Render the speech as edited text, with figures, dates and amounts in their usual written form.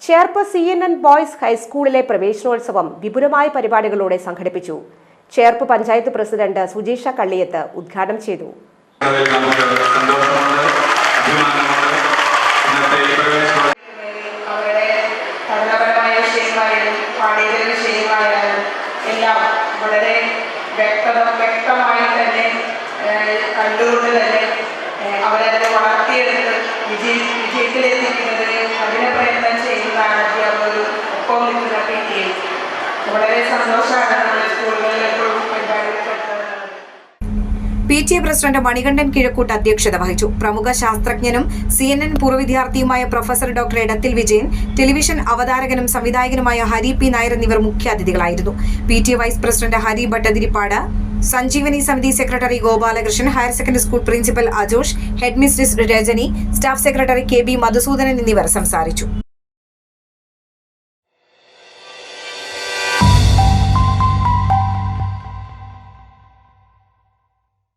Cherpu CNN boys ഹൈസ്കൂളിലെ പ്രവേശനോത്സവം വിപുലമായ പരിപാടികളോടെ സംഘടിപ്പിച്ചു. ചേർപ്പ് പഞ്ചായത്ത് പ്രസിഡന്റ് സുജീഷ കള്ളിയത്ത് ഉദ്ഘാടനം ചെയ്തു. എല്ലാം വളരെ വ്യക്തമായി തന്നെ കണ്ടുകൊണ്ട് തന്നെ അവരെ വളർത്തിയെടുത്ത് വിജയത്തിലെത്തിക്കുന്നതിന് കഠിന പ്രയത്നം ചെയ്യുന്നതാണ് അധ്യാപകർ ഒപ്പം നിൽക്കുന്ന PTA. വളരെ സന്തോഷമാണ് നമ്മുടെ സ്കൂളുകളിൽ എപ്പോഴും PTA പ്രസിഡന്റ് മണികണ്ഠൻ കിഴക്കൂട്ട് അധ്യക്ഷത വഹിച്ചു. പ്രമുഖ ശാസ്ത്രജ്ഞനും CNN പൂർവ്വ വിദ്യാർത്ഥിയുമായ professor doctor Edathil Vijayan, television അവതാരകനും സംവിധായകനുമായ ഹരി P. നായർ എന്നിവർ മുഖ്യാതിഥികളായിരുന്നു. PTA vice president Hari Bhattathiripad, Sanjeevani Samithi secretary Gopalakrishnan, higher secondary school principal Ajosh, head mistress Rajani, staff secretary KB. Madhusoodanan എന്നിവർ സംസാരിച്ചു.